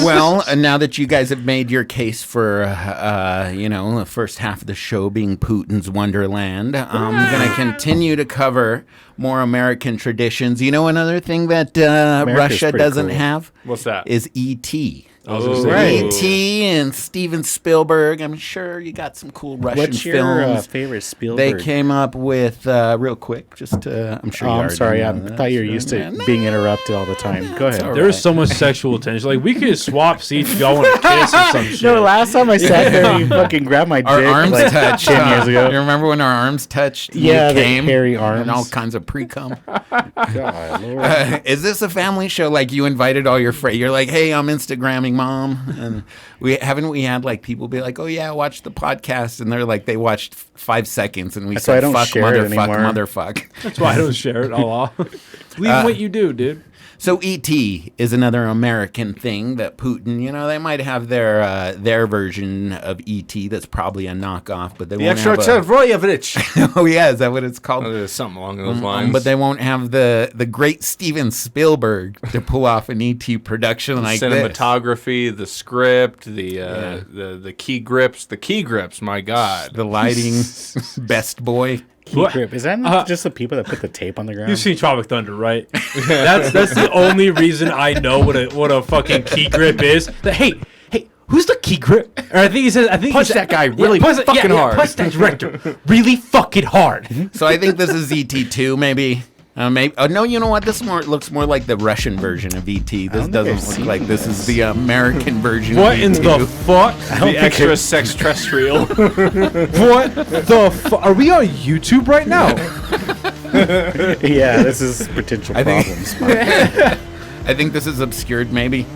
Well, now that you guys have made your case for, the first half of the show being Putin's Wonderland, I'm going to continue to cover more American traditions. You know, another thing that Russia doesn't have? What's that? Is E.T. Right. E.T. and Steven Spielberg. I'm sure you got some cool Russian films. What's your favorite Spielberg? They came up with, real quick, just I'm sure you I'm already sorry. know I that. thought you were used to being interrupted all the time. Go ahead. There's so much sexual tension. Like, we could swap seats if y'all want to kiss or some shit. No, last time I sat there, you fucking grabbed my dick. Our arms touched 10 years ago. You remember when our arms touched? And Yeah, you the came hairy arms. and all kinds of pre-cum. God, Lord. Is this a family show? Like you invited all your friends? You're like, hey, I'm Instagramming mom, and we had like people be like, oh yeah, watch the podcast, and they're like, they watched 5 seconds, and we That's why I said, don't fuck, share it motherfuck, anymore. motherfuck. That's why I don't share it all off. Leave what you do, dude. So E.T. is another American thing that Putin, they might have their version of E.T. that's probably a knockoff, but they The won't have Extra-Terrestrial. Oh yeah, is that what it's called? Something along those lines. But they won't have the great Steven Spielberg to pull off an E.T. production like this. Cinematography, the script, the key grips. The key grips, my God. The lighting, best boy. Key grip. Is that not just the people that put the tape on the ground? You've seen Tropic Thunder, right? that's the only reason I know what a fucking key grip is. Hey, who's the key grip? Or I think he says, punch that guy really fucking hard. Punch that director really fucking hard. So I think this is E.T. 2, maybe. Maybe. Oh no! You know what? This looks more like the Russian version of E.T. This doesn't look like this is the American version. What of in E.T. the fuck? The extra-terrestrial. What the fuck? Are we on YouTube right now? Yeah, this is potential problems. I think this is obscured, maybe,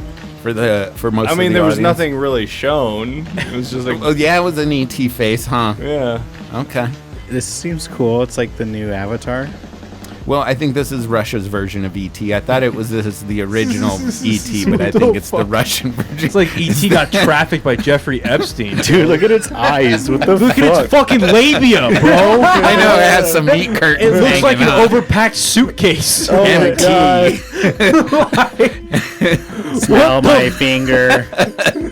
for most. I mean, of the there was audience. nothing really shown. It was just like, Oh yeah, it was an E.T. face, huh? yeah. Okay. This seems cool. It's like the new Avatar. Well, I think this is Russia's version of E.T. I thought this is the original E.T., but I think it's the Russian version. It's like E.T. got trafficked by Jeffrey Epstein. Dude, look at its eyes. What the Look fuck? at its fucking labia, bro. I know, it has some meat curtains. It looks like an hanging out. overpacked suitcase. Oh And my a god. Smell my finger.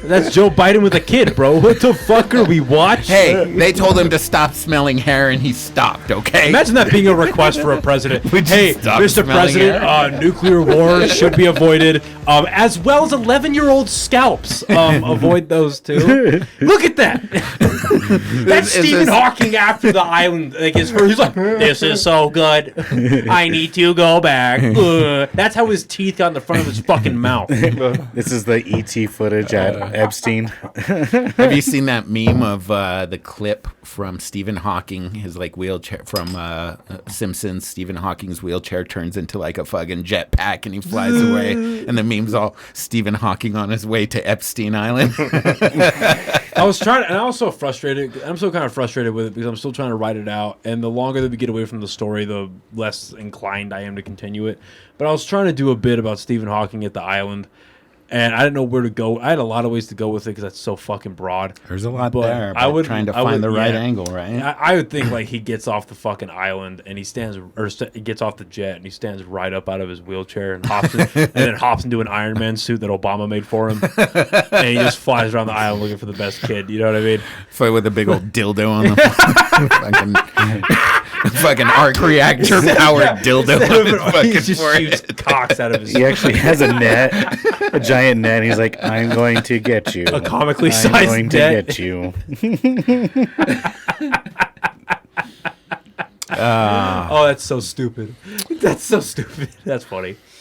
That's Joe Biden with a kid, bro. What the fuck are we watching? Hey, they told him to stop smelling hair, and he stopped, okay? Imagine that being a request for a president. Would you Hey, stop Mr. smelling President, nuclear war should be avoided, as well as 11-year-old scalps. Avoid those too. Look at that. That's Is Stephen this- Hawking after the island. Like he's like, this is so good. I need to go back. That's how his teeth got in the front of his fucking mouth. This is the ET footage at Epstein. Have you seen that meme of the clip from Stephen Hawking, his like wheelchair from Simpsons? Stephen Hawking's wheelchair turns into like a fucking jetpack and he flies away, and the meme's all Stephen Hawking on his way to Epstein Island. I was trying, and I was so frustrated. I'm still kind of frustrated with it because I'm still trying to write it out. And the longer that we get away from the story, the less inclined I am to continue it. But I was trying to do a bit about Stephen Hawking at the island, and I didn't know where to go. I had a lot of ways to go with it because that's so fucking broad. There's a lot But there. I would trying to I find would- the right yeah. angle, right? I would think like he gets off the fucking island and he gets off the jet and he stands right up out of his wheelchair and then hops into an Iron Man suit that Obama made for him, and he just flies around the island looking for the best kid. You know what I mean? So with a big old dildo on the fucking arc reactor powered dildo on his He fucking just forehead. shoots cocks out of his. He actually has a net, a giant net. He's like, I'm going to get you. A comically I'm sized going to net. get you. Oh, that's so stupid. That's so stupid. That's funny.